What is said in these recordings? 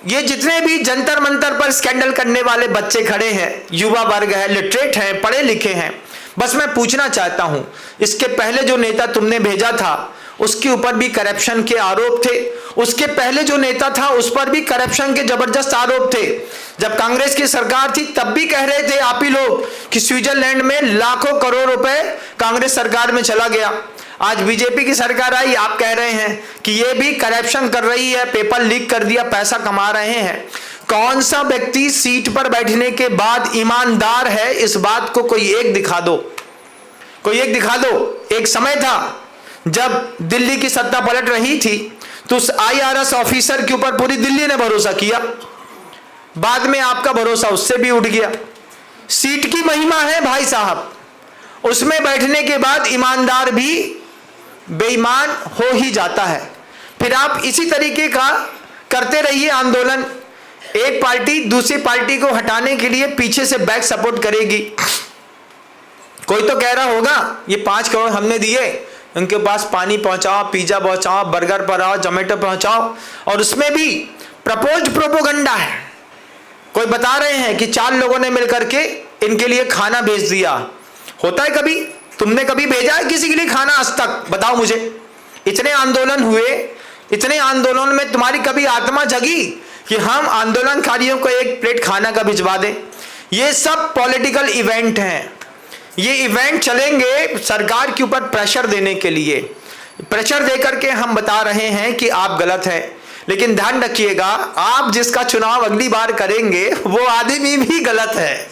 ये जितने भी जंतर मंतर पर स्कैंडल करने वाले बच्चे खड़े हैं, युवा वर्ग है, लिटरेट हैं, पढ़े लिखे हैं, बस मैं पूछना चाहता हूं, इसके पहले जो नेता तुमने भेजा था उसके ऊपर भी करप्शन के आरोप थे, उसके पहले जो नेता था उस पर भी करप्शन के जबरदस्त आरोप थे। जब कांग्रेस की सरकार थी तब भी कह रहे थे आप ही लोग कि स्विट्जरलैंड में लाखों करोड़ रुपए कांग्रेस सरकार में चला गया। आज बीजेपी की सरकार आई, आप कह रहे हैं कि ये भी करप्शन कर रही है, पेपर लीक कर दिया, पैसा कमा रहे हैं। कौन सा व्यक्ति सीट पर बैठने के बाद ईमानदार है, इस बात को कोई एक दिखा दो, कोई एक दिखा दो। एक समय था जब दिल्ली की सत्ता पलट रही थी तो उस IRS ऑफिसर के ऊपर पूरी दिल्ली ने भरोसा किया, बाद में आपका भरोसा उससे भी उठ गया। सीट की महिमा है भाई साहब, उसमें बैठने के बाद ईमानदार भी बेईमान हो ही जाता है। फिर आप इसी तरीके का करते रहिए आंदोलन, एक पार्टी दूसरी पार्टी को हटाने के लिए पीछे से बैक सपोर्ट करेगी। कोई तो कह रहा होगा ये 5 करोड़ हमने दिए, उनके पास पानी पहुंचाओ, पिज्जा पहुंचाओ, बर्गर पहुंचाओ, जोमेटो पहुंचाओ, और उसमें भी प्रपोज्ड प्रोपोगंडा है। कोई बता रहे हैं कि 4 लोगों ने मिलकर के इनके लिए खाना भेज दिया। होता है कभी? तुमने कभी भेजा है किसी के लिए खाना आज तक? बताओ मुझे। इतने आंदोलन हुए, इतने आंदोलन में तुम्हारी कभी आत्मा जगी कि हम आंदोलनकारियों को एक प्लेट खाना का भिजवा दें? ये सब पॉलिटिकल इवेंट हैं। ये इवेंट चलेंगे सरकार के ऊपर प्रेशर देने के लिए। प्रेशर देकर के हम बता रहे हैं कि आप गलत हैं, लेकिन ध्यान रखिएगा आप जिसका चुनाव अगली बार करेंगे वो आदमी भी गलत है,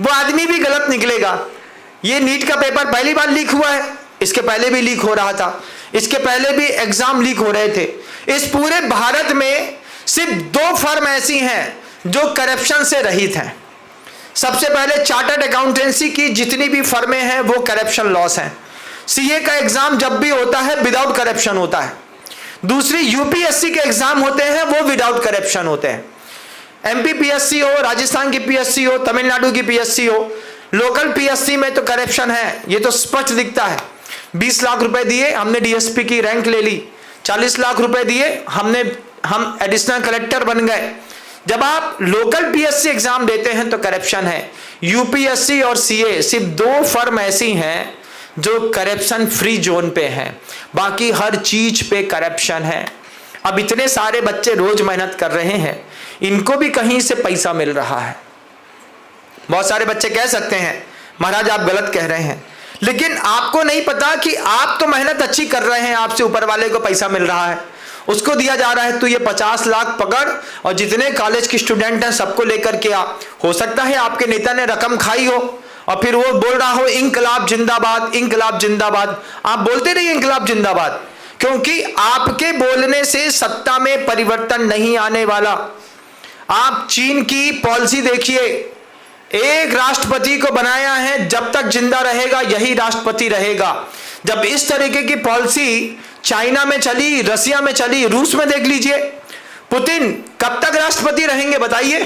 वो आदमी भी गलत निकलेगा। ये नीट का पेपर पहली बार लीक हुआ है, इसके पहले भी लीक हो रहा था, इसके पहले भी एग्जाम लीक हो रहे थे। इस पूरे भारत में सिर्फ 2 फर्म ऐसी हैं जो करप्शन से रहित हैं। सबसे पहले चार्टर्ड अकाउंटेंसी की जितनी भी फर्में हैं वो करप्शन लॉस हैं। CA का एग्जाम जब भी होता है विदाउट करप्शन होता है। दूसरी UPSC के एग्जाम होते हैं वो विदाउट करप्शन होते हैं। MP PSC हो, राजस्थान की PSC हो, तमिलनाडु की PSC हो, लोकल PSC में तो करप्शन है, ये तो स्पष्ट दिखता है। 20 लाख रुपए दिए हमने DSP की रैंक ले ली, 40 लाख रुपए दिए हम एडिशनल कलेक्टर बन गए। जब आप लोकल PSC एग्जाम देते हैं तो करप्शन है। UPSC और CA सिर्फ 2 फर्म ऐसी हैं जो करप्शन फ्री जोन पे हैं, बाकी हर चीज पे करप्शन है। अब इतने सारे बच्चे रोज मेहनत कर रहे हैं, इनको भी कहीं से पैसा मिल रहा है। बहुत सारे बच्चे कह सकते हैं महाराज आप गलत कह रहे हैं, लेकिन आपको नहीं पता कि आप तो मेहनत अच्छी कर रहे हैं, आपसे ऊपर वाले को पैसा मिल रहा है, उसको दिया जा रहा है। तो ये 50 लाख पकड़ और जितने कॉलेज के स्टूडेंट हैं सबको लेकर के आ। हो सकता है आपके नेता ने रकम खाई हो और फिर वो बोल रहा हो इंकलाब जिंदाबाद, इंकलाब जिंदाबाद। आप बोलते रहिए इंकलाब जिंदाबाद, क्योंकि आपके बोलने से सत्ता में परिवर्तन नहीं आने वाला। आप चीन की पॉलिसी देखिए, एक राष्ट्रपति को बनाया है, जब तक जिंदा रहेगा यही राष्ट्रपति रहेगा। जब इस तरीके की पॉलिसी चाइना में चली, रसिया में चली, रूस में देख लीजिए, पुतिन कब तक राष्ट्रपति रहेंगे बताइए?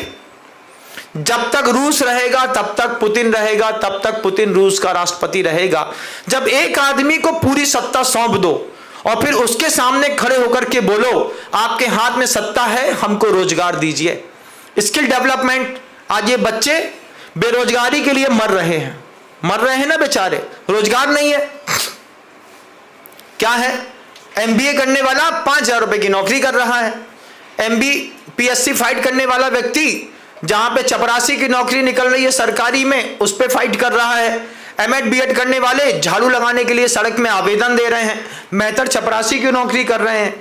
जब तक रूस रहेगा तब तक पुतिन रहेगा, तब तक पुतिन रूस का राष्ट्रपति रहेगा। जब एक आदमी को पूरी सत्ता सौंप दो और फिर उसके सामने खड़े होकर के बोलो आपके हाथ में सत्ता है, हमको रोजगार दीजिए, स्किल डेवलपमेंट। आज ये बच्चे बेरोजगारी के लिए मर रहे हैं ना बेचारे, रोजगार नहीं है। क्या है? MBA करने वाला 5,000 रुपए की नौकरी कर रहा है, MBPSC फाइट करने वाला व्यक्ति जहां पे चपरासी की नौकरी निकल रही है सरकारी में, उस पे फाइट कर रहा है। MAD BEd करने वाले झाड़ू लगाने के लिए सड़क में आवेदन दे रहे हैं, मेहतर चपरासी की नौकरी कर रहे हैं।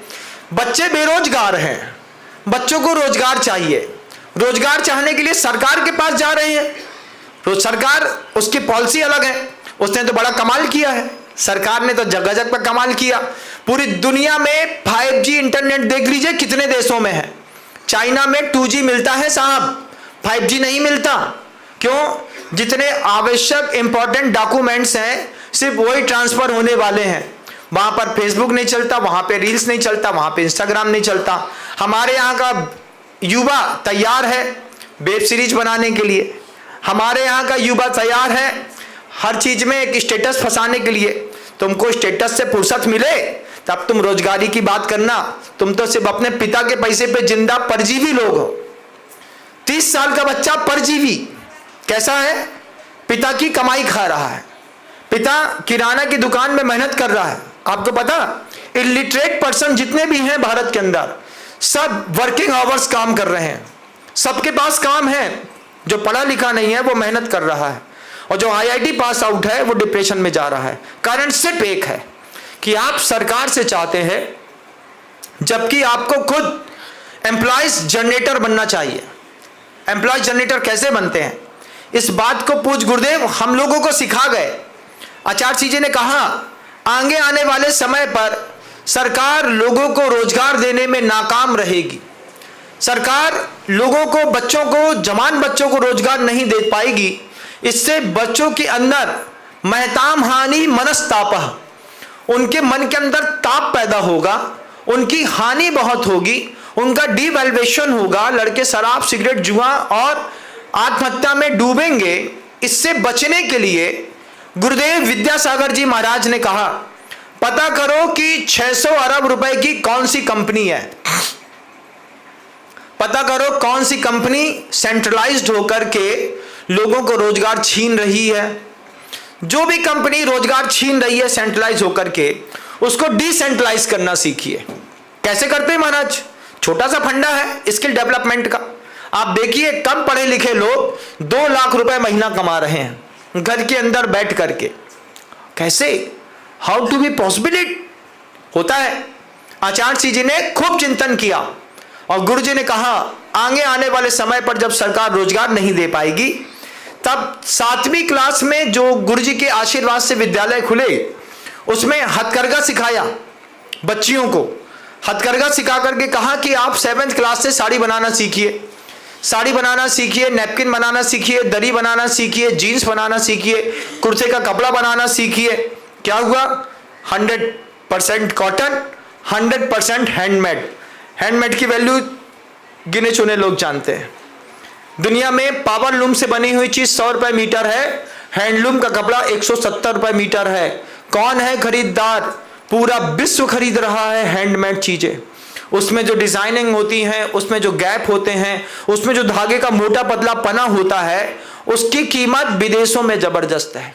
बच्चे बेरोजगार हैं, बच्चों को रोजगार चाहिए। रोजगार चाहने के लिए सरकार के पास जा रहे हैं, तो सरकार उसकी पॉलिसी अलग है। उसने तो बड़ा कमाल किया है, सरकार ने तो जगह जगह पर कमाल किया। पूरी दुनिया में 5G इंटरनेट देख लीजिए कितने देशों में है। चाइना में 2G मिलता है साहब, 5G नहीं मिलता। क्यों? जितने आवश्यक इंपॉर्टेंट डॉक्यूमेंट्स हैं सिर्फ वही ट्रांसफर होने वाले हैं। वहां पर फेसबुक नहीं चलता, वहां पे रील्स नहीं चलता, वहां पे इंस्टाग्राम नहीं चलता। हमारे यहाँ का युवा तैयार है वेब सीरीज बनाने के लिए, हमारे यहाँ का युवा तैयार है हर चीज में एक स्टेटस फंसाने के लिए। तुमको स्टेटस से फुर्सत मिले तब तुम रोजगारी की बात करना, तुम तो सिर्फ अपने पिता के पैसे पे जिंदा परजीवी लोग हो। 30 साल का बच्चा परजीवी कैसा है? पिता की कमाई खा रहा है, पिता किराना की दुकान में मेहनत कर रहा है। आपको पता, इलिटरेट पर्सन जितने भी हैं भारत के अंदर, सब वर्किंग आवर्स काम कर रहे हैं, सबके पास काम है। जो पढ़ा लिखा नहीं है वो मेहनत कर रहा है, और जो IIT पास आउट है वो डिप्रेशन में जा रहा है। कारण सिर्फ एक है कि आप सरकार से चाहते हैं, जबकि आपको खुद एम्प्लॉयज जनरेटर बनना चाहिए। एम्प्लॉयज जनरेटर कैसे बनते हैं, इस बात को पूज्य गुरुदेव हम लोगों को सिखा गए। आचार्य जी ने कहा, आगे आने वाले समय पर सरकार लोगों को रोजगार देने में नाकाम रहेगी। सरकार लोगों को, बच्चों को, जवान बच्चों को रोजगार नहीं दे पाएगी। इससे बच्चों के अंदर महताम हानि मनस्ताप, उनके मन के अंदर ताप पैदा होगा, उनकी हानि बहुत होगी, उनका डिवैल्यूएशन होगा, लड़के शराब सिगरेट जुआ और आत्महत्या में डूबेंगे। इससे बचने के लिए गुरुदेव विद्यासागर जी महाराज ने कहा, पता करो कि 600 अरब रुपए की कौन सी कंपनी है, पता करो कौन सी कंपनी सेंट्रलाइज्ड होकर के लोगों को रोजगार छीन रही है। जो भी कंपनी रोजगार छीन रही है सेंट्रलाइज होकर के, उसको डिसेंट्रलाइज करना सीखिए। कैसे करते हैं महाराज? छोटा सा फंडा है स्किल डेवलपमेंट का। आप देखिए, कम पढ़े लिखे लोग 2 लाख रुपए महीना कमा रहे हैं घर के अंदर बैठ करके। कैसे? How to be possible it होता है। आचार्य जी ने खूब चिंतन किया और गुरु जी ने कहा, आगे आने वाले समय पर जब सरकार रोजगार नहीं दे पाएगी, तब 7वीं क्लास में जो गुरु जी के आशीर्वाद से विद्यालय खुले, उसमें हथकरघा सिखाया बच्चियों को। हथकरघा सिखा करके कहा कि आप 7th क्लास से साड़ी बनाना सीखिए, साड़ी बनाना सीखिए, नैपकिन बनाना सीखिए, दरी बनाना सीखिए, जीन्स बनाना सीखिए, कुर्ते का कपड़ा बनाना सीखिए। क्या हुआ? 100% कॉटन, 100% हैंडमेड। हैंडमेड की वैल्यू गिने चुने लोग जानते हैं। दुनिया में पावर लूम से बनी हुई चीज 100 रुपए मीटर है, हैंडलूम का कपड़ा 170 रुपए मीटर है। कौन है खरीदार? पूरा विश्व खरीद रहा है हैंडमेड चीजें। उसमें जो डिजाइनिंग होती है, उसमें जो गैप होते हैं, उसमें जो धागे का मोटा पतला पना होता है, उसकी कीमत विदेशों में जबरदस्त है।